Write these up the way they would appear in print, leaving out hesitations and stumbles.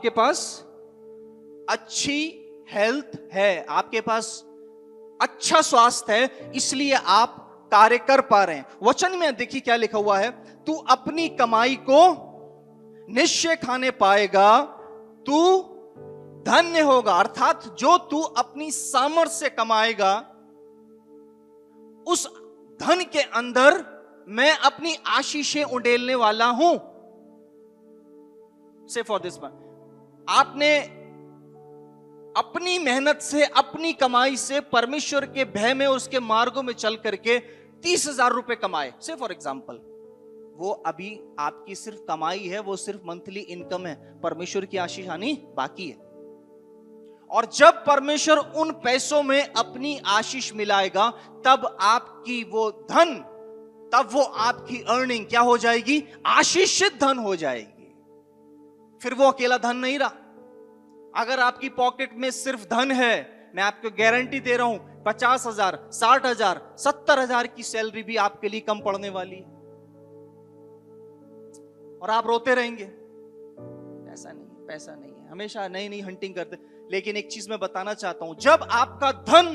आपके पास अच्छी हेल्थ है, आपके पास अच्छा स्वास्थ्य है, इसलिए आप कार्य कर पा रहे हैं। वचन में देखिए क्या लिखा हुआ है, तू अपनी कमाई को निश्चय खाने पाएगा, तू धन्य होगा। अर्थात जो तू अपनी सामर्थ्य से कमाएगा, उस धन के अंदर मैं अपनी आशीषें उंडेलने वाला हूं। से फॉर दिस वन, आपने अपनी मेहनत से, अपनी कमाई से, परमेश्वर के भय में, उसके मार्गों में चल करके 30,000 रुपए कमाए। से फॉर एग्जाम्पल, वो अभी आपकी सिर्फ कमाई है, वो सिर्फ मंथली इनकम है, परमेश्वर की आशीष आनी बाकी है। और जब परमेश्वर उन पैसों में अपनी आशीष मिलाएगा, तब आपकी वो धन, तब वो आपकी अर्निंग क्या हो जाएगी? आशीषित धन हो जाएगी। फिर वो अकेला धन नहीं रहा। अगर आपकी पॉकेट में सिर्फ धन है, मैं आपको गारंटी दे रहा हूं 50,000, 60,000, 70,000 की सैलरी भी आपके लिए कम पड़ने वाली है और आप रोते रहेंगे, पैसा नहीं है, पैसा नहीं है, हमेशा नई नई हंटिंग करते। लेकिन एक चीज मैं बताना चाहता हूं, जब आपका धन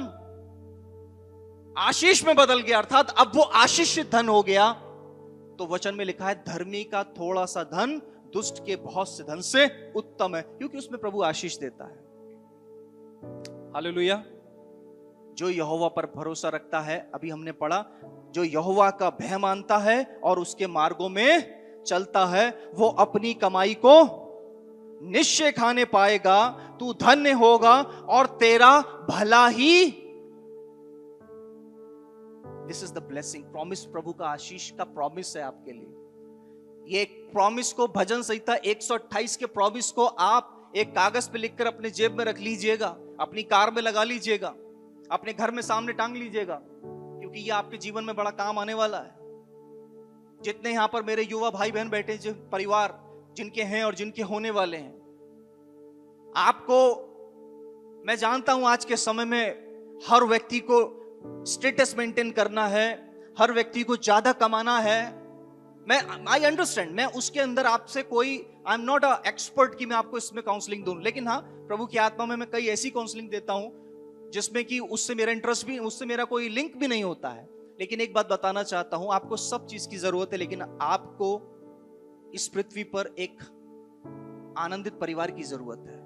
आशीष में बदल गया, अर्थात अब वो आशीषित धन हो गया, तो वचन में लिखा है धर्मी का थोड़ा सा धन दुष्ट के बहुत से धन से उत्तम है, क्योंकि उसमें प्रभु आशीष देता है। हालेलुया। जो यहोवा पर भरोसा रखता है, अभी हमने पढ़ा, जो यहोवा का भय मानता है और उसके मार्गों में चलता है, वो अपनी कमाई को निश्चय खाने पाएगा, तू धन्य होगा और तेरा भला ही। This is the blessing, promise, प्रभु का आशीष का प्रॉमिस है आपके लिए। ये प्रॉमिस को, भजन संहिता 128 के प्रॉमिस को आप एक कागज पे लिखकर अपने जेब में रख लीजिएगा, अपनी कार में लगा लीजिएगा, अपने घर में सामने टांग लीजिएगा, क्योंकि ये आपके जीवन में बड़ा काम आने वाला है। जितने यहां पर मेरे युवा भाई बहन बैठे, जो परिवार जिनके हैं और जिनके होने वाले हैं, आपको मैं जानता हूं आज के समय में हर व्यक्ति को स्टेटस मेंटेन करना है, हर व्यक्ति को ज्यादा कमाना है। मैं आई अंडरस्टैंड, मैं उसके अंदर आपसे कोई, I am not a expert कि मैं आपको इसमें काउंसलिंग दूं, लेकिन हाँ, प्रभु की आत्मा में मैं कई ऐसी काउंसलिंग देता हूं जिसमें कि उससे मेरा इंटरेस्ट भी, उससे मेरा कोई लिंक भी नहीं होता है। लेकिन एक बात बताना चाहता हूं, आपको सब चीज की जरूरत है, लेकिन आपको इस पृथ्वी पर एक आनंदित परिवार की जरूरत है।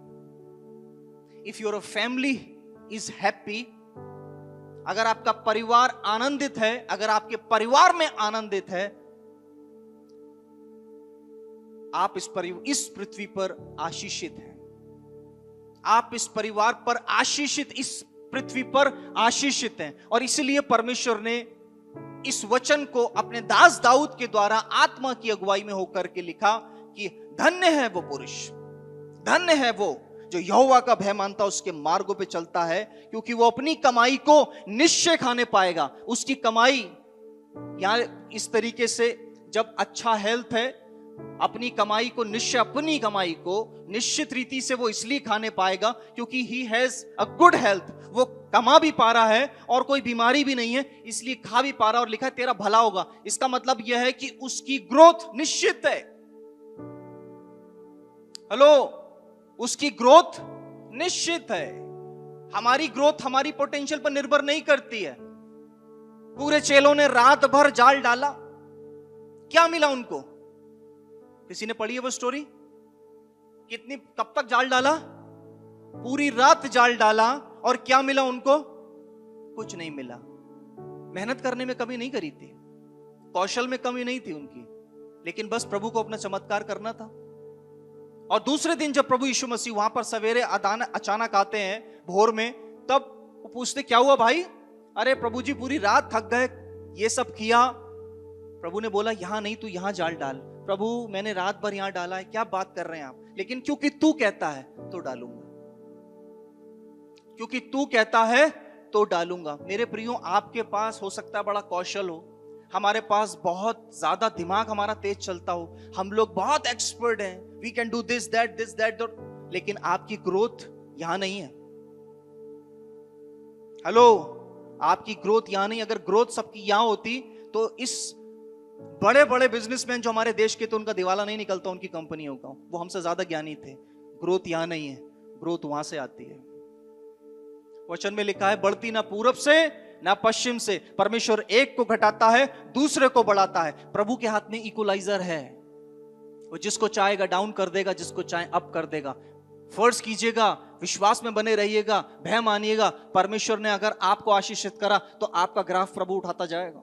If your family is happy, अगर आपका परिवार आनंदित है, अगर आपके परिवार में आनंदित है, आप इस पृथ्वी पर आशीषित हैं। आप इस परिवार पर आशीषित, इस पृथ्वी पर आशीषित हैं। और इसलिए परमेश्वर ने इस वचन को अपने दास दाऊद के द्वारा आत्मा की अगुवाई में होकर के लिखा कि धन्य है वो पुरुष, धन्य है वो जो यहोवा का भय मानता, उसके मार्गों पे चलता है, क्योंकि वो अपनी कमाई को निश्चय खाने पाएगा। उसकी कमाई यहां इस तरीके से, जब अच्छा हेल्थ है, अपनी कमाई को निश्चय, अपनी कमाई को निश्चित रीति से वो इसलिए खाने पाएगा क्योंकि he has a good health. वो कमा भी पा रहा है और कोई बीमारी भी नहीं है, इसलिए खा भी पा रहा है, और लिखा है तेरा भला होगा। इसका मतलब यह है कि उसकी ग्रोथ निश्चित है। हेलो, उसकी ग्रोथ निश्चित है। हमारी ग्रोथ हमारी पोटेंशियल पर निर्भर नहीं करती है। पूरे चेलों ने रात भर जाल डाला, क्या मिला उनको? किसी ने पढ़ी है वो स्टोरी? कितनी, कब तक जाल डाला? पूरी रात जाल डाला, और क्या मिला उनको? कुछ नहीं मिला। मेहनत करने में कमी नहीं करी थी, कौशल में कमी नहीं थी उनकी, लेकिन बस प्रभु को अपना चमत्कार करना था। और दूसरे दिन जब प्रभु यीशु मसीह वहां पर सवेरे अचानक आते हैं भोर में, तब वो पूछते क्या हुआ भाई? अरे प्रभु जी पूरी रात थक गए, ये सब किया। प्रभु ने बोला यहां नहीं, तू यहां जाल डाल। प्रभु मैंने रात भर यहां डाला है, क्या बात कर रहे हैं आप? लेकिन क्योंकि तू कहता है तो डालूंगा, क्योंकि तू कहता है तो डालूंगा। मेरे प्रियो, आपके पास हो सकता है बड़ा कौशल हो, हमारे पास बहुत ज्यादा दिमाग हमारा तेज चलता हो, हम लोग बहुत एक्सपर्ट हैं, we can do this that, लेकिन आपकी ग्रोथ यहां नहीं है। हेलो, आपकी ग्रोथ यहां नहीं। अगर ग्रोथ सबकी यहां होती तो इस बड़े बड़े बिजनेसमैन जो हमारे देश के थे, उनका दिवाला नहीं निकलता उनकी कंपनियों का, वो हमसे ज्यादा ज्ञानी थे। ग्रोथ यहां नहीं है, ग्रोथ वहां से आती है। वचन में लिखा है, बढ़ती ना पूरब से ना पश्चिम से। परमेश्वर एक को घटाता है, दूसरे को बढ़ाता है। प्रभु के हाथ में इक्वलाइजर है, वो जिसको चाहेगा डाउन कर देगा, जिसको चाहे अप कर देगा। फर्ज कीजिएगा, विश्वास में बने रहिएगा, भय मानिएगा। परमेश्वर ने अगर आपको आशीषित करा तो आपका ग्राफ प्रभु उठाता जाएगा,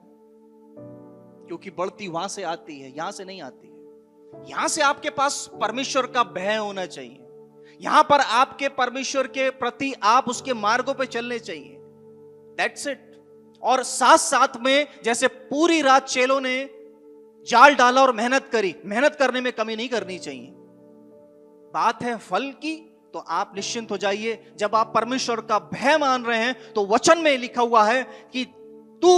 क्योंकि बढ़ती वहां से आती है, यहां से नहीं आती है। यहां से आपके पास परमेश्वर का भय होना चाहिए, यहां पर आपके परमेश्वर के प्रति आप उसके मार्गों पे चलने चाहिए। That's it. और साथ साथ में जैसे पूरी रात चेलों ने जाल डाला और मेहनत करी, मेहनत करने में कमी नहीं करनी चाहिए। बात है फल की, तो आप निश्चिंत हो जाइए। जब आप परमेश्वर का भय मान रहे हैं तो वचन में लिखा हुआ है कि तू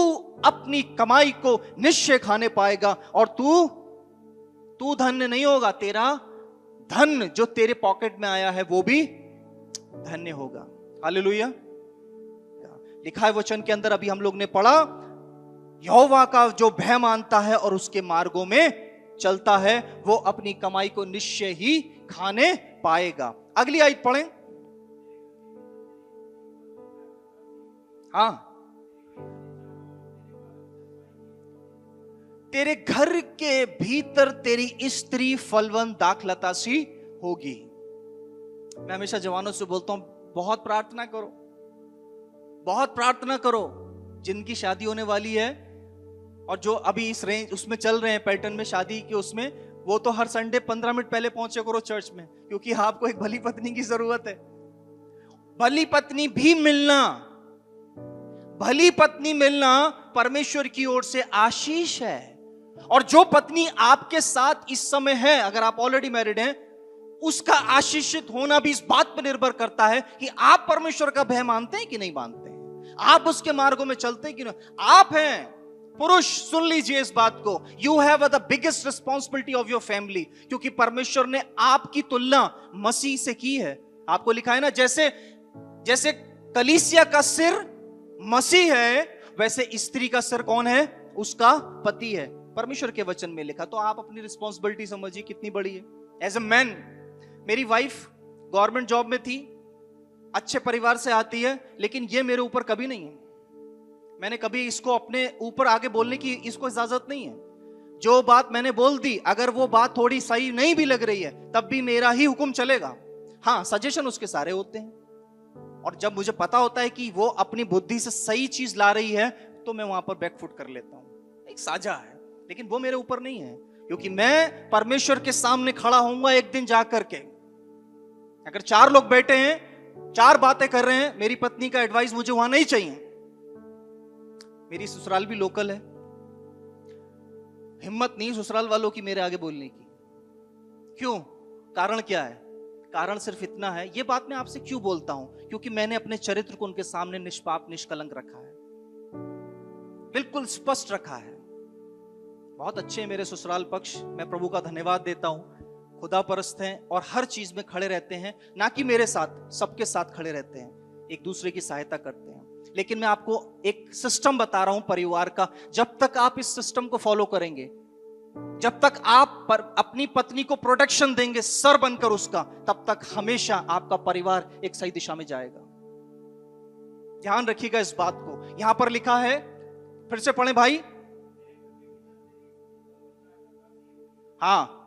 अपनी कमाई को निश्चय खाने पाएगा, और तू धन्य नहीं होगा, तेरा धन जो तेरे पॉकेट में आया है वो भी धन्य होगा। हालेलुया। लिखा है वचन के अंदर, अभी हम लोग ने पढ़ा, यहोवा का जो भय मानता है और उसके मार्गों में चलता है, वो अपनी कमाई को निश्चय ही खाने पाएगा। अगली आयत पढ़ें। हाँ, तेरे घर के भीतर तेरी स्त्री फलवंत दाखलता सी होगी। मैं हमेशा जवानों से बोलता हूं, बहुत प्रार्थना करो, बहुत प्रार्थना करो। जिनकी शादी होने वाली है और जो अभी इस रेंज उसमें चल रहे हैं, पैटर्न में शादी के, उसमें वो तो हर संडे 15 मिनट पहले पहुंचे करो चर्च में, क्योंकि आपको एक भली पत्नी की जरूरत है। भली पत्नी भी मिलना, भली पत्नी मिलना परमेश्वर की ओर से आशीष है। और जो पत्नी आपके साथ इस समय है, अगर आप ऑलरेडी मैरिड हैं, उसका आशीषित होना भी इस बात पर निर्भर करता है कि आप परमेश्वर का भय मानते हैं कि नहीं मानते हैं, आप उसके मार्गों में चलते हैं कि नहीं। आप हैं पुरुष, सुन लीजिए इस बात को, you have the biggest responsibility of your family, क्योंकि परमेश्वर ने आपकी तुलना मसीह से की है। आपको लिखा है ना, जैसे कलीसिया का सिर मसीह है, वैसे स्त्री का सिर कौन है? उसका पति है। परमेश्वर के वचन में लिखा। तो आप अपनी रिस्पॉन्सिबिलिटी समझिए कितनी बड़ी है। एज ए मैन, मेरी वाइफ गवर्नमेंट जॉब में थी, अच्छे परिवार से आती है, लेकिन ये मेरे ऊपर कभी नहीं है। मैंने कभी इसको अपने ऊपर आगे बोलने की इसको इजाजत नहीं है। जो बात मैंने बोल दी, अगर वो बात थोड़ी सही नहीं भी लग रही है, तब भी मेरा ही हुक्म चलेगा। हाँ, सजेशन उसके सारे होते हैं, और जब मुझे पता होता है कि वो अपनी बुद्धि से सही चीज ला रही है, तो मैं वहां पर बैकफुट कर लेता हूं। एक साझा है, लेकिन वो मेरे ऊपर नहीं है, क्योंकि मैं परमेश्वर के सामने खड़ा होऊंगा एक दिन जाकर के। अगर 4 लोग बैठे हैं, 4 बातें कर रहे हैं, मेरी पत्नी का एडवाइस मुझे वहां नहीं चाहिए। मेरी ससुराल भी लोकल है, हिम्मत नहीं ससुराल वालों की मेरे आगे बोलने की। क्यों? कारण क्या है? कारण सिर्फ इतना है, ये बात मैं आपसे क्यों बोलता हूं, क्योंकि मैंने अपने चरित्र को उनके सामने निष्पाप निष्कलंक रखा है, बिल्कुल स्पष्ट रखा है। बहुत अच्छे हैं मेरे ससुराल पक्ष, मैं प्रभु का धन्यवाद देता हूं। खुदा परस्त हैं और हर चीज में खड़े रहते हैं, ना कि मेरे साथ, सबके साथ खड़े रहते हैं, एक दूसरे की सहायता करते हैं। लेकिन मैं आपको एक सिस्टम बता रहा हूं परिवार का। जब तक आप इस सिस्टम को फॉलो करेंगे, जब तक आप अपनी पत्नी को प्रोटेक्शन देंगे सर बनकर उसका, तब तक हमेशा आपका परिवार एक सही दिशा में जाएगा। ध्यान रखिएगा इस बात को। यहां पर लिखा है, फिर से पढ़ें भाई। हाँ,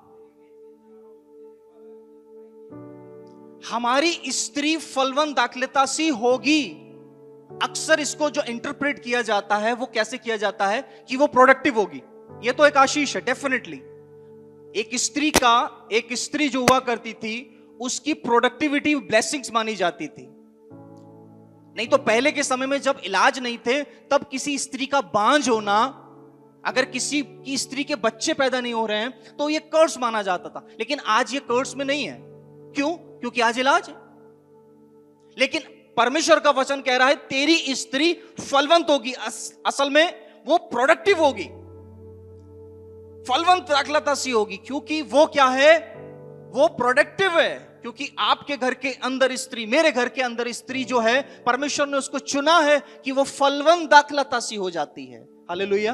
हमारी स्त्री फलवंत दाखलता सी होगी। अक्सर इसको जो इंटरप्रेट किया जाता है वो कैसे किया जाता है कि वो प्रोडक्टिव होगी। ये तो एक आशीष है, डेफिनेटली। एक स्त्री जो हुआ करती थी, उसकी प्रोडक्टिविटी ब्लेसिंग्स मानी जाती थी। नहीं तो पहले के समय में जब इलाज नहीं थे, तब किसी स्त्री का बांझ होना, अगर किसी की स्त्री के बच्चे पैदा नहीं हो रहे हैं, तो ये कर्स माना जाता था। लेकिन आज ये कर्स में नहीं है। क्यों? क्योंकि आज इलाज है। लेकिन परमेश्वर का वचन कह रहा है, तेरी स्त्री फलवंत होगी। असल में वो प्रोडक्टिव होगी, फलवंत दाखलता सी होगी। क्योंकि वो क्या है? वो प्रोडक्टिव है। क्योंकि आपके घर के अंदर स्त्री, मेरे घर के अंदर स्त्री जो है, परमेश्वर ने उसको चुना है कि वो फलवंत दाखलता सी हो जाती है। हालेलुया।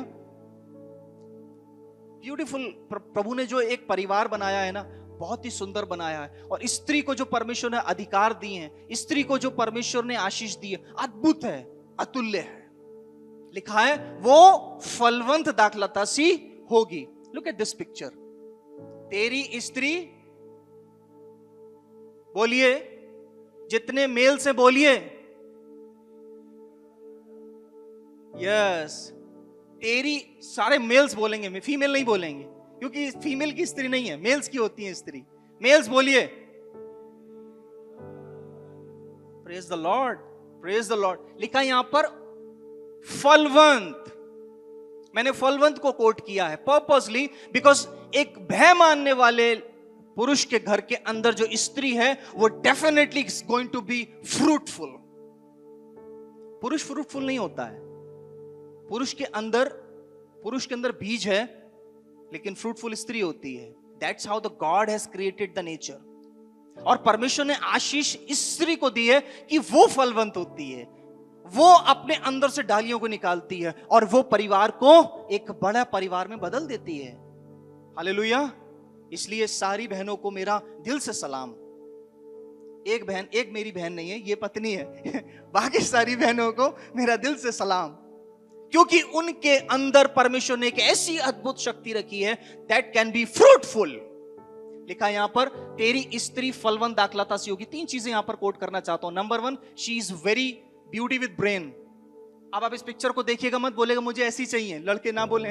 ब्यूटीफुल। प्रभु ने जो एक परिवार बनाया है ना, बहुत ही सुंदर बनाया है। और स्त्री को जो परमेश्वर ने अधिकार दिए हैं, स्त्री को जो परमेश्वर ने आशीष दी है, अद्भुत है, अतुल्य है। लिखा है वो फलवंत दाखलता सी होगी। Look at this picture. तेरी स्त्री, बोलिए, जितने मेल से बोलिए, यस, तेरी, सारे मेल्स बोलेंगे, फीमेल नहीं बोलेंगे, क्योंकि फीमेल की स्त्री नहीं है, मेल्स की होती है स्त्री। मेल्स बोलिए, praise the Lord, praise the Lord. लिखा यहां पर फलवंत। मैंने फलवंत को कोट किया है पर्पसली, बिकॉज एक भय मानने वाले पुरुष के घर के अंदर जो स्त्री है वो definitely is going to be fruitful. पुरुष फ्रूटफुल नहीं होता है। पुरुष के अंदर बीज है, लेकिन फ्रूटफुल स्त्री होती है। That's how the God has created the nature. और परमेश्वर ने आशीष स्त्री को दी है कि वो फलवंत होती है, वो अपने अंदर से डालियों को निकालती है और वो परिवार को एक बड़ा परिवार में बदल देती है। हालेलुया। इसलिए सारी बहनों को मेरा दिल से सलाम। एक मेरी बहन नहीं है, ये पत्नी है बाकी सारी बहनों को मेरा दिल से सलाम, क्योंकि उनके अंदर परमेश्वर ने एक ऐसी अद्भुत शक्ति रखी है दैट कैन बी फ्रूटफुल। लिखा यहां पर तेरी स्त्री फलवंत दाखलता सी होगी। 3 चीजें यहां पर कोट करना चाहता हूं। Number 1, she is very beauty with brain. अब आप इस पिक्चर को देखिएगा, मत बोलेगा मुझे ऐसी चाहिए, लड़के ना बोले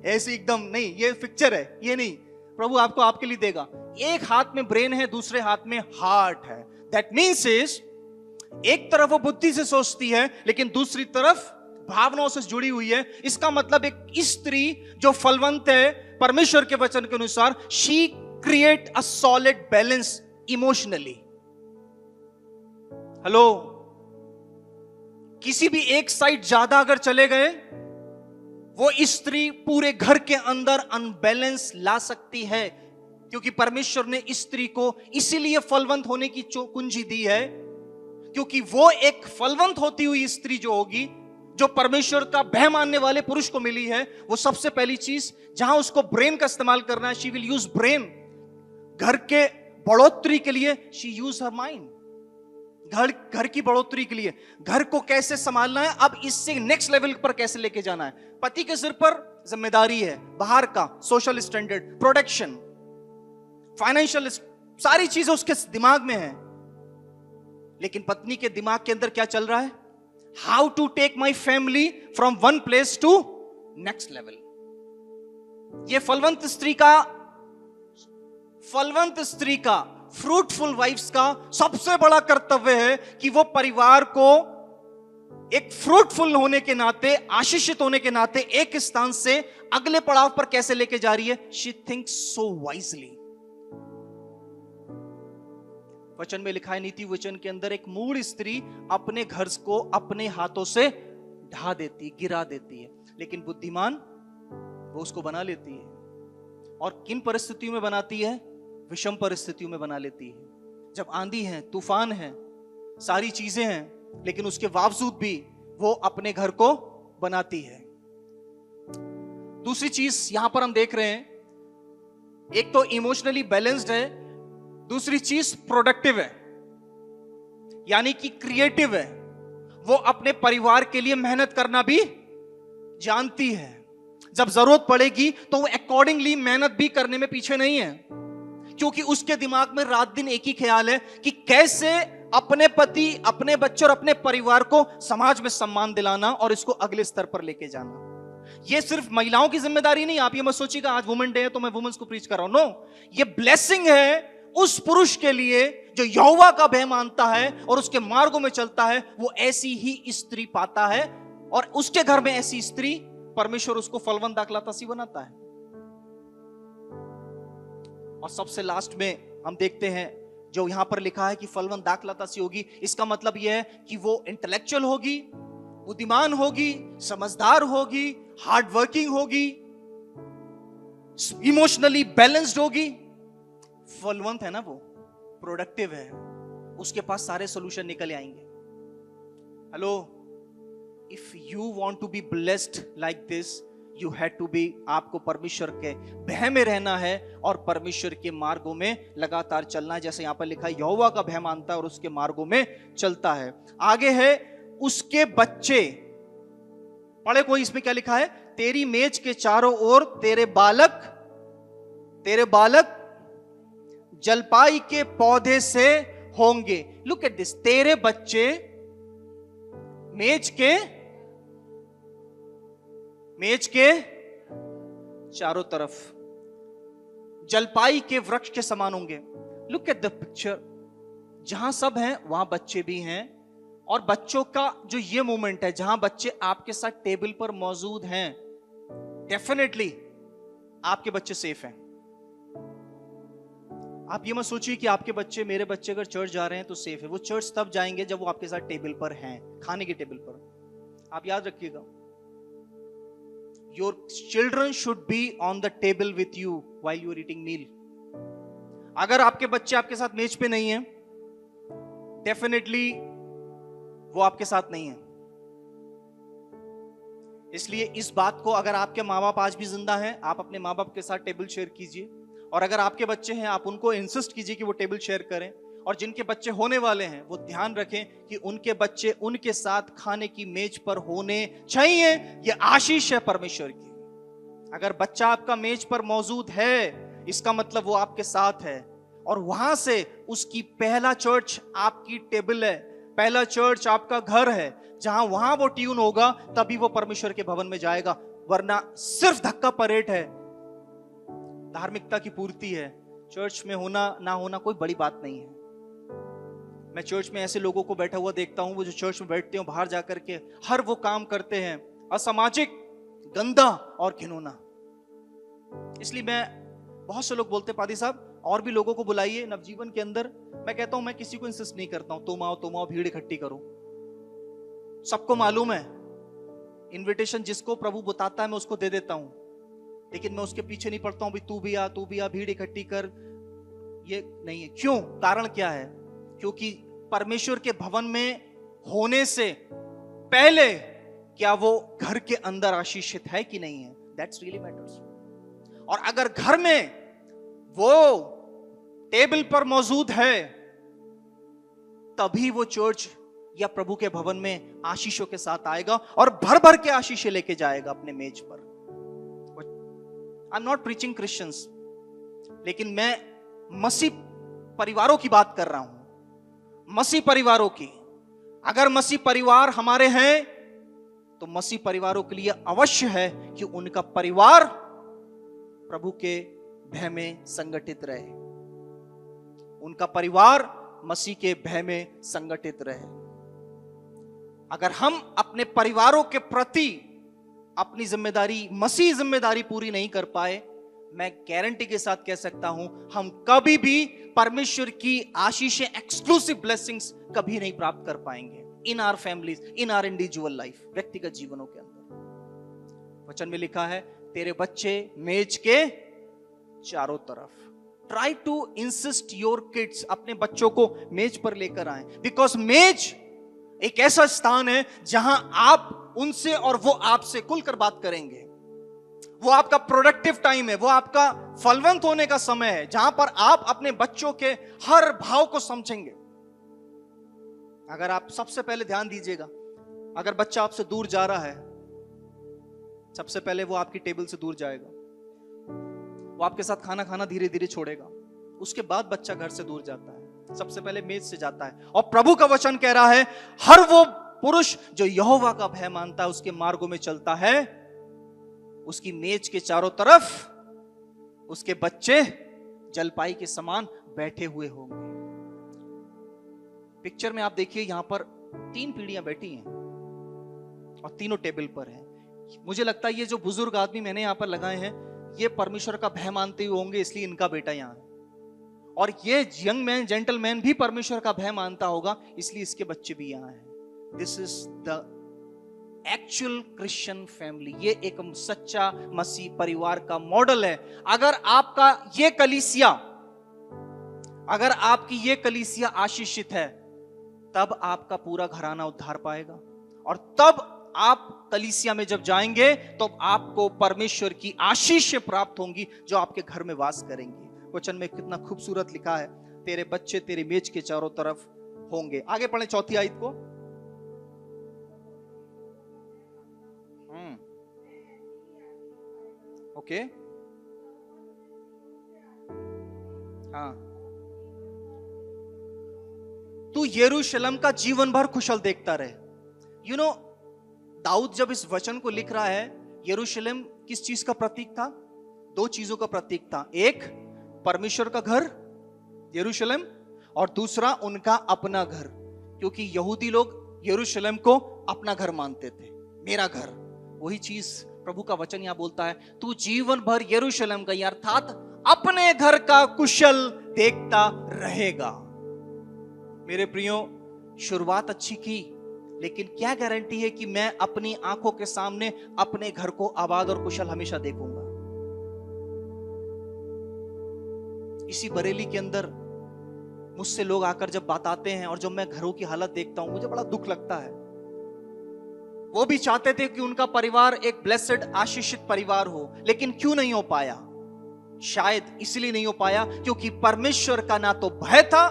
ऐसी एकदम नहीं, ये पिक्चर है, ये नहीं, प्रभु आपको आपके लिए देगा। एक हाथ में ब्रेन है, दूसरे हाथ में हार्ट है। दैट मीन्स इज, एक तरफ वो बुद्धि से सोचती है, लेकिन दूसरी तरफ भावनाओं से जुड़ी हुई है। इसका मतलब एक स्त्री जो फलवंत है परमेश्वर के वचन के अनुसार, she create a solid balance emotionally. Hello, किसी भी एक साइड ज्यादा अगर चले गए, वो स्त्री पूरे घर के अंदर अनबैलेंस ला सकती है, क्योंकि परमेश्वर ने स्त्री को इसीलिए फलवंत होने की कुंजी दी है, क्योंकि वो एक फलवंत होती हुई स्त्री जो होगी, जो परमेश्वर का भय मानने वाले पुरुष को मिली है, वो सबसे पहली चीज जहां उसको ब्रेन का इस्तेमाल करना है, शी विल यूज ब्रेन। घर के बढ़ोतरी के लिए शी यूज हर माइंड। घर की बढ़ोतरी के लिए, घर को कैसे संभालना है, अब इससे नेक्स्ट लेवल पर कैसे लेके जाना है। पति के सिर पर जिम्मेदारी है, बाहर का सोशल स्टैंडर्ड, प्रोडक्शन, फाइनेंशियल, सारी चीजें उसके दिमाग में है। लेकिन पत्नी के दिमाग के अंदर क्या चल रहा है? How to take my family from one place to next level. ये फलवंत स्त्री का फ्रूटफुल वाइफ्स का सबसे बड़ा कर्तव्य है कि वो परिवार को एक फ्रूटफुल होने के नाते, आशीषित होने के नाते एक स्थान से अगले पड़ाव पर कैसे लेके जा रही है। She thinks so wisely. वचन में लिखा है, नीति वचन के अंदर, एक मूढ़ स्त्री अपने घर को अपने हाथों से ढा देती, गिरा देती है, लेकिन बुद्धिमान वो उसको बना लेती है। और किन परिस्थितियों में बनाती है? विषम परिस्थितियों में बना लेती है। जब आंधी है, तूफान है, सारी चीजें हैं, लेकिन उसके बावजूद भी वो अपने घर को बनाती है। दूसरी चीज यहां पर हम देख रहे हैं, एक तो इमोशनली बैलेंस्ड है, दूसरी चीज प्रोडक्टिव है, यानी कि क्रिएटिव है। वो अपने परिवार के लिए मेहनत करना भी जानती है। जब जरूरत पड़ेगी तो वो अकॉर्डिंगली मेहनत भी करने में पीछे नहीं है, क्योंकि उसके दिमाग में रात दिन एक ही ख्याल है कि कैसे अपने पति, अपने बच्चों और अपने परिवार को समाज में सम्मान दिलाना और इसको अगले स्तर पर लेके जाना। ये सिर्फ महिलाओं की जिम्मेदारी नहीं। आप ये मत सोचिएगा आज वुमेन डे है तो मैं वुमेन्स को प्रीच कर रहा हूं। नो, ये ब्लेसिंग है उस पुरुष के लिए जो यहोवा का भय मानता है और उसके मार्गों में चलता है। वो ऐसी ही स्त्री पाता है और उसके घर में ऐसी स्त्री परमेश्वर उसको फलवंत दाखलता सी बनाता है। और सबसे लास्ट में हम देखते हैं जो यहां पर लिखा है कि फलवंत दाखलता सी होगी। इसका मतलब यह है कि वो इंटेलेक्चुअल होगी, बुद्धिमान होगी, समझदार होगी, हार्ड वर्किंग होगी, इमोशनली बैलेंस्ड होगी। फलवंत है ना, वो प्रोडक्टिव है, उसके पास सारे सॉल्यूशन निकल आएंगे। Hello, if you want to be blessed like this, you had to be, आपको परमेश्वर के भय में रहना है और परमेश्वर के मार्गों में लगातार चलना है। जैसे यहां पर लिखा है, यहोवा का भय मानता है और उसके मार्गों में चलता है। आगे है उसके बच्चे, पढ़े कोई, इसमें क्या लिखा है? तेरी मेज के चारों ओर तेरे बालक जलपाई के पौधे से होंगे। लुक एट दिस, तेरे बच्चे मेज के चारों तरफ जलपाई के वृक्ष के समान होंगे। लुक एट द पिक्चर, जहां सब हैं वहां बच्चे भी हैं, और बच्चों का जो ये मोमेंट है, जहां बच्चे आपके साथ टेबल पर मौजूद हैं, डेफिनेटली आपके बच्चे सेफ हैं। आप ये मत सोचिए कि आपके बच्चे, मेरे बच्चे अगर चर्च जा रहे हैं तो सेफ है। वो चर्च तब जाएंगे जब वो आपके साथ टेबल पर हैं, खाने के टेबल पर। आप याद रखिएगा, your children should be on the table with you while you are eating meal. अगर आपके बच्चे आपके साथ मेज पे नहीं है, डेफिनेटली वो आपके साथ नहीं है। इसलिए इस बात को, अगर आपके माँ बाप आज भी जिंदा हैं, आप अपने माँ बाप के साथ टेबल शेयर कीजिए, और अगर आपके बच्चे हैं आप उनको इंसिस्ट कीजिए कि वो टेबल शेयर करें, और जिनके बच्चे होने वाले हैं वो ध्यान रखें कि उनके बच्चे उनके साथ खाने की मेज पर होने चाहिए। यह आशीष है परमेश्वर की। अगर बच्चा आपका मेज पर मौजूद है, इसका मतलब वो आपके साथ है, और वहां से उसकी पहला चर्च आपकी टेबल है, पहला चर्च आपका घर है। जहां वहां वो ट्यून होगा तभी वो परमेश्वर के भवन में जाएगा, वरना सिर्फ धक्का परेड है, धार्मिकता की पूर्ति है। चर्च में होना ना होना कोई बड़ी बात नहीं है। मैं चर्च में ऐसे लोगों को बैठा हुआ देखता हूं, वो जो चर्च में बैठते हैं बाहर जाकर के हर वो काम करते हैं असामाजिक, गंदा और घिनौना। इसलिए मैं, बहुत से लोग बोलते पादी साहब और भी लोगों को बुलाइए नवजीवन के अंदर। मैं कहता हूं, मैं किसी को इंसिस्ट नहीं करता हूं, तुम आओ भीड़ इकट्ठी करो। सबको मालूम है, इनविटेशन जिसको प्रभु बताता है मैं उसको दे देता हूं, लेकिन मैं उसके पीछे नहीं पड़ता हूं भी तू भी आ, भीड़ इकट्ठी कर। ये नहीं है। क्यों? कारण क्या है? क्योंकि परमेश्वर के भवन में होने से पहले क्या वो घर के अंदर आशीषित है कि नहीं है, दैट्स रियली मैटर्स। और अगर घर में वो टेबल पर मौजूद है, तभी वो चर्च या प्रभु के भवन में आशीषों के साथ आएगा और भर भर के आशीषें लेके जाएगा अपने मेज पर। I am not preaching Christians, लेकिन मैं मसीह परिवारों की बात कर रहा हूं, मसीह परिवारों की। अगर मसीह परिवार हमारे हैं तो मसीह परिवारों के लिए अवश्य है कि उनका परिवार प्रभु के भय में संगठित रहे, उनका परिवार मसीह के भय में संगठित रहे। अगर हम अपने परिवारों के प्रति अपनी जिम्मेदारी, मसीह जिम्मेदारी पूरी नहीं कर पाए, मैं गारंटी के साथ कह सकता हूं हम कभी भी परमेश्वर की आशीषें, एक्सक्लूसिव ब्लेसिंग्स कभी नहीं प्राप्त कर पाएंगे in our families, in our individual life, व्यक्तिगत जीवनों के अंदर। वचन में लिखा है, तेरे बच्चे मेज के चारों तरफ। Try to insist your kids, अपने बच्चों को मेज पर लेकर आए, बिकॉज मेज एक ऐसा स्थान है जहां आप उनसे और वो आपसे खुलकर बात करेंगे। वो आपका प्रोडक्टिव टाइम है, वो आपका फलवंत होने का समय है, जहां पर आप अपने बच्चों के हर भाव को समझेंगे। अगर आप, सबसे पहले ध्यान दीजिएगा, अगर बच्चा आपसे दूर जा रहा है, सबसे पहले वो आपकी टेबल से दूर जाएगा, वो आपके साथ खाना खाना धीरे धीरे छोड़ेगा, उसके बाद बच्चा घर से दूर जाता है, सबसे पहले मेज से जाता है। और प्रभु का वचन कह रहा है, हर वो पुरुष जो यहोवा का भय मानता है, उसके मार्गों में चलता है, उसकी मेज के चारों तरफ उसके बच्चे जलपाई के समान बैठे हुए होंगे। पिक्चर में आप देखिए, यहां पर 3 पीढ़ियां बैठी हैं और तीनों टेबल पर हैं। मुझे लगता है ये जो बुजुर्ग आदमी मैंने यहां पर लगाए हैं, ये परमेश्वर का भय मानते हुए होंगे, इसलिए इनका बेटा यहां है। और ये यंग मैन, जेंटलमैन भी परमेश्वर का भय मानता होगा, इसलिए इसके बच्चे भी यहां हैं। This is the actual Christian family. ये एक सच्चा मसीह परिवार का मॉडल है। अगर आपका ये कलीसिया, अगर आपकी ये कलीसिया आशीषित है, तब आपका पूरा घराना उद्धार पाएगा, और तब आप कलीसिया में जब जाएंगे तो आपको परमेश्वर की आशीष प्राप्त होंगी जो आपके घर में वास करेंगी। वचन में कितना खूबसूरत लिखा है, तेरे बच्चे तेरी मेज के चारों तरफ होंगे। आगे पढ़े 4 आयत को। ओके, हाँ, तू यरूशलेम का जीवन भर कुशल देखता रहे। यू नो, दाऊद जब इस वचन को लिख रहा है, यरूशलेम किस चीज का प्रतीक था? 2 चीजों का प्रतीक था। एक परमेश्वर का घर यरूशलेम, और दूसरा उनका अपना घर, क्योंकि यहूदी लोग यरूशलेम को अपना घर मानते थे, मेरा घर। वही चीज प्रभु का वचन यहां बोलता है, तू जीवन भर यरूशलेम का अर्थात अपने घर का कुशल देखता रहेगा। मेरे प्रियो, शुरुआत अच्छी की, लेकिन क्या गारंटी है कि मैं अपनी आंखों के सामने अपने घर को आबाद और कुशल हमेशा देखूंगा? इसी बरेली के अंदर मुझसे लोग आकर जब बताते हैं और जब मैं घरों की हालत देखता हूं, मुझे बड़ा दुख लगता है। वो भी चाहते थे कि उनका परिवार एक ब्लेसेड आशीषित परिवार हो, लेकिन क्यों नहीं हो पाया? शायद इसलिए नहीं हो पाया क्योंकि परमेश्वर का ना तो भय था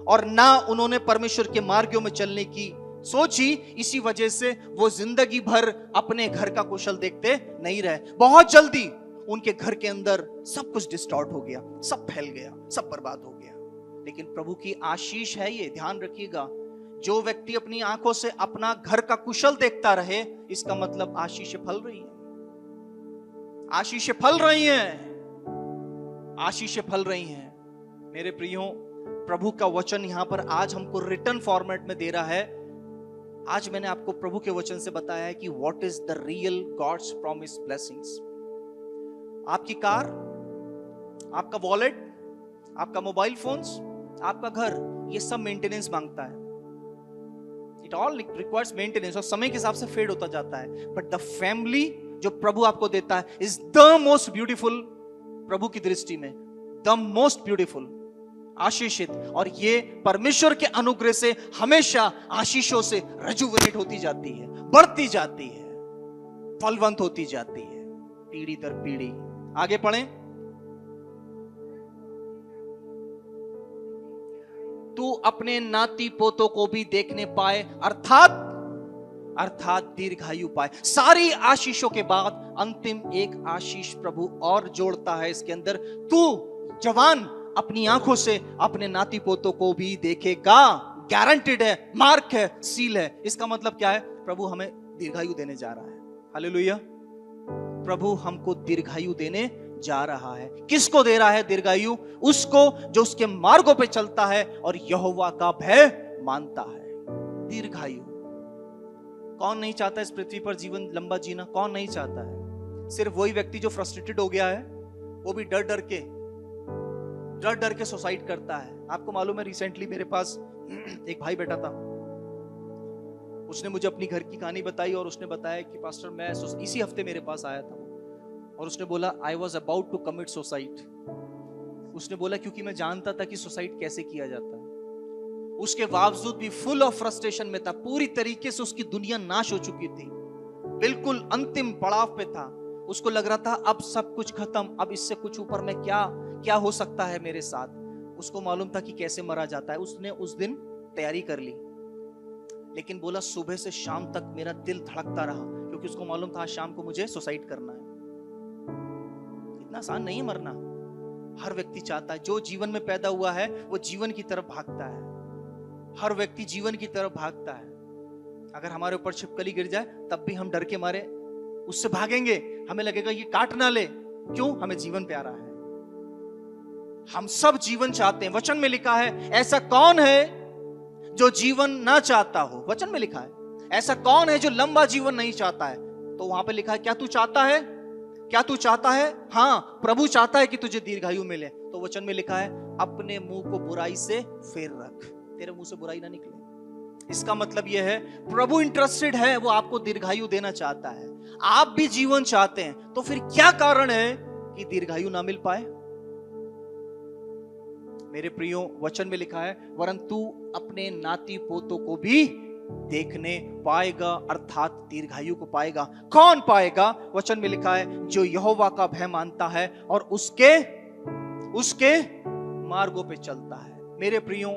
और ना उन्होंने परमेश्वर के मार्गों में चलने की सोची। इसी वजह से वो जिंदगी भर अपने घर का कुशल देखते नहीं रहे। बहुत जल्दी उनके घर के अंदर सब कुछ डिस्टॉर्ट हो गया, सब फैल गया, सब बर्बाद हो गया। लेकिन प्रभु की आशीष है ये, ध्यान रखिएगा, जो व्यक्ति अपनी आंखों से अपना घर का कुशल देखता रहे, इसका मतलब आशीष फल रही है, आशीष फल रही है, आशीष फल रही है। मेरे प्रियो, प्रभु का वचन यहां पर आज हमको रिटर्न फॉर्मेट में दे रहा है। आज मैंने आपको प्रभु के वचन से बताया है कि what is the real god's promise blessings. आपकी कार, आपका वॉलेट, आपका मोबाइल फोन्स, आपका घर, ये सब मेंटेनेंस मांगता है। इट ऑल रिक्वायर्स मेंटेनेंस और समय के हिसाब से फेड होता जाता है। बट द फैमिली जो प्रभु आपको देता है इज द मोस्ट ब्यूटीफुल, प्रभु की दृष्टि में द मोस्ट ब्यूटीफुल, आशीषित। और ये परमेश्वर के अनुग्रह से हमेशा आशीषों से रिजुवेनेट होती जाती है, बढ़ती जाती है, फलवंत होती जाती है, पीढ़ी दर पीढ़ी। आगे पढ़ें। तू अपने नाती पोतों को भी देखने पाए, अर्थात दीर्घायु पाए। सारी आशीषों के बाद अंतिम एक आशीष प्रभु और जोड़ता है इसके अंदर, तू जवान अपनी आंखों से अपने नाती पोतों को भी देखेगा। गारंटेड है, मार्क है, सील है। इसका मतलब क्या है? प्रभु हमें दीर्घायु देने जा रहा है। हालेलुया। प्रभु हमको दीर्घायु देने जा रहा है। किसको दे रहा है दीर्घायु? उसको जो उसके मार्गों पे चलता है और यहोवा का भय मानता है। दीर्घायु कौन नहीं चाहता? इस पृथ्वी पर जीवन लंबा जीना कौन नहीं चाहता है? सिर्फ वही व्यक्ति जो फ्रस्ट्रेटेड हो गया है, वो भी डर डर के सुसाइड करता है। आपको मालूम है, रिसेंटली मेरे पास एक भाई बैठा था, उसने मुझे अपनी घर की कहानी बताई और उसने बताया कि पास्टर मैं इसी हफ्ते मेरे पास आया था और उसने बोला I was about to commit suicide. उसने बोला क्योंकि मैं जानता था कि सुसाइड कैसे किया जाता है। उसके बावजूद भी फुल ऑफ फ्रस्ट्रेशन में था, पूरी तरीके से उसकी दुनिया नाश हो चुकी थी, बिल्कुल अंतिम पड़ाव पे था। उसको लग रहा था अब सब कुछ खत्म, अब इससे कुछ ऊपर में क्या हो सकता है मेरे साथ। उसको मालूम था कि कैसे मरा जाता है। उसने उस दिन तैयारी कर ली, लेकिन बोला सुबह से शाम तक मेरा दिल धड़कता रहा, क्योंकि उसको मालूम था शाम को मुझे सुसाइड करना है। इतना आसान नहीं मरना। हर व्यक्ति चाहता है, जो जीवन में पैदा हुआ है वो जीवन की तरफ भागता है। हर व्यक्ति जीवन की तरफ भागता है। अगर हमारे ऊपर छिपकली गिर जाए तब भी हम डर के मारे उससे भागेंगे। हमें लगेगा ये काट ना ले, क्यों? हमें जीवन प्यारा है। हम सब जीवन चाहते हैं। वचन में लिखा है, ऐसा कौन है जो जीवन ना चाहता हो? वचन में लिखा है, ऐसा कौन है जो लंबा जीवन नहीं चाहता है? तो वहां पे लिखा है, क्या तू चाहता है? क्या तू चाहता है? हाँ, प्रभु चाहता है कि तुझे दीर्घायु मिले। तो वचन में लिखा है, अपने मुंह को बुराई से फेर रख, तेरे मुंह से बुराई ना निकले। इसका मतलब यह है, प्रभु इंटरेस्टेड है, वो आपको दीर्घायु देना चाहता है। आप भी जीवन चाहते हैं, तो फिर क्या कारण है कि दीर्घायु ना मिल पाए? मेरे प्रियो, वचन में लिखा है, वरन तू अपने नाती पोतों को भी देखने पाएगा, अर्थात दीर्घायु को पाएगा। कौन पाएगा? वचन में लिखा है जो यहोवा का भय मानता है और उसके मार्गों पे चलता है। मेरे प्रियो,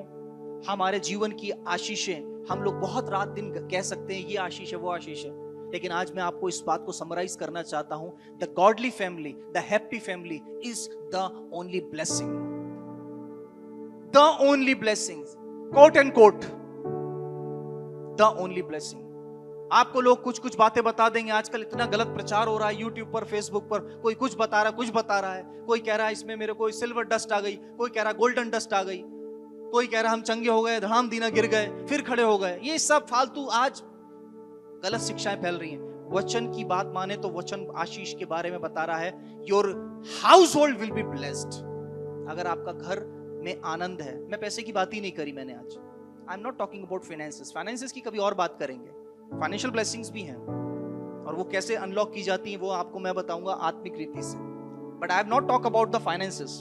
हमारे जीवन की आशीषें हम लोग बहुत रात दिन कह सकते हैं ये आशीष है वो आशीष है, लेकिन आज मैं आपको इस बात को समराइज करना चाहता हूं। The godly family, the happy family is the only blessing, the only blessing, quote and quote, the only blessing. आपको लोग कुछ कुछ बातें बता देंगे। आजकल इतना गलत प्रचार हो रहा है यूट्यूब पर, फेसबुक पर, कोई कुछ बता रहा है, कुछ बता रहा है। कोई कह रहा है इसमें मेरे को सिल्वर डस्ट आ गई, कोई कह रहा है गोल्डन डस्ट आ गई, कोई कह रहा हम चंगे हो गए, धड़ाम दीना गिर गए, फिर खड़े हो गए। ये सब फालतू आज गलत शिक्षाएं फैल रही हैं। वचन की बात माने तो वचन आशीष के बारे में बता रहा है, your house hold will be blessed. अगर आपका घर में आनंद है, मैं पैसे की बात ही नहीं करी मैंने आज, I am not talking about finances, finances की कभी और बात करेंगे। फाइनेंशियल ब्लेसिंग्स भी हैं और वो कैसे अनलॉक की जाती हैं वो आपको मैं बताऊंगा आत्मिक रीति से, but I have not talk about the finances.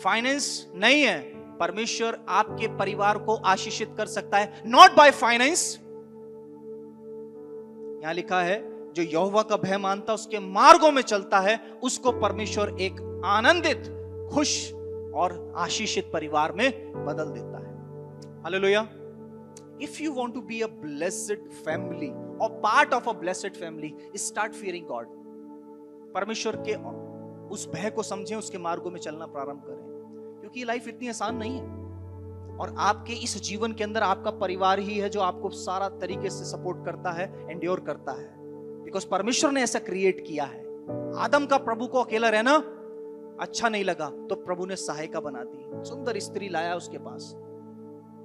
Finance नहीं है, परमेश्वर आपके परिवार को आशीषित कर सकता है, नॉट बाय फाइनेंस। यहां लिखा है जो यहोवा का भय मानता उसके मार्गों में चलता है, उसको परमेश्वर एक आनंदित, खुश और आशीषित परिवार में बदल देता है। Hallelujah. If you want to be a blessed family or part of a blessed family, start fearing God. परमेश्वर के उस भय को समझें, उसके मार्गों में चलना प्रारंभ करें, क्योंकि ये लाइफ इतनी आसान नहीं है। और आपके इस जीवन के अंदर आपका परिवार ही है जो आपको सारा तरीके से सपोर्ट करता है, एंड्योर करता है, बिकॉज परमेश्वर ने ऐसा क्रिएट किया है। आदम का प्रभु को अकेला रहना अच्छा नहीं लगा, तो प्रभु ने सहायिका बना दी, सुंदर स्त्री लाया उसके पास,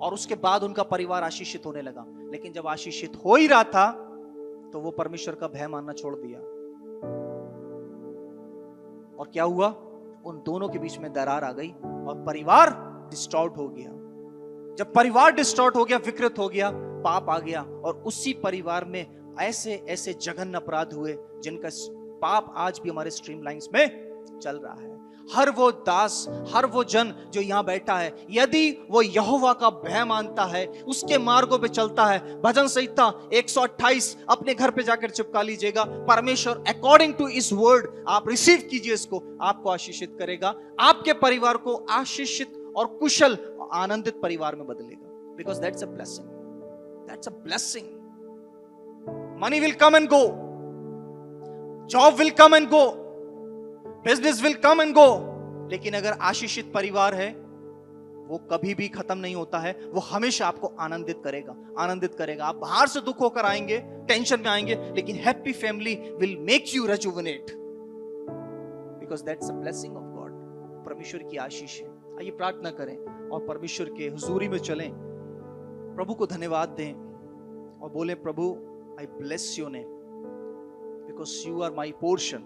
और उसके बाद उनका परिवार आशीषित होने लगा। लेकिन जब आशीषित हो ही रहा था तो वो परमेश्वर का भय मानना छोड़ दिया, और क्या हुआ? उन दोनों के बीच में दरार आ गई और परिवार डिस्टॉर्ट हो गया। जब परिवार डिस्टॉर्ट हो गया, विकृत हो गया, पाप आ गया, और उसी परिवार में ऐसे ऐसे जघन्य अपराध हुए जिनका पाप आज भी हमारे स्ट्रीम लाइंस में चल रहा है। हर वो दास, हर वो जन जो यहां बैठा है, यदि वो यहोवा का भय मानता है, उसके मार्गों पे चलता है, भजन संहिता 128 अपने घर पे जाकर चिपका लीजिएगा। परमेश्वर अकॉर्डिंग टू इस वर्ड आप रिसीव कीजिए, इसको आपको आशीषित करेगा, आपके परिवार को आशीषित और कुशल आनंदित परिवार में बदलेगा, because that's a blessing, that's a blessing. Money will come and go, job will come and go, business will come and go, लेकिन अगर आशीषित परिवार है वो कभी भी खत्म नहीं होता है, वो हमेशा आपको आनंदित करेगा, आनंदित करेगा। आप बाहर से दुख होकर आएंगे, टेंशन में आएंगे, लेकिन happy family will make you rejuvenate, because that's a blessing of God. परमेश्वर की आशीष है। आइए प्रार्थना करें और परमेश्वर के हुजूरी में चलें, प्रभु को धन्यवाद दें और बोले, प्रभु I bless your name because you are my portion.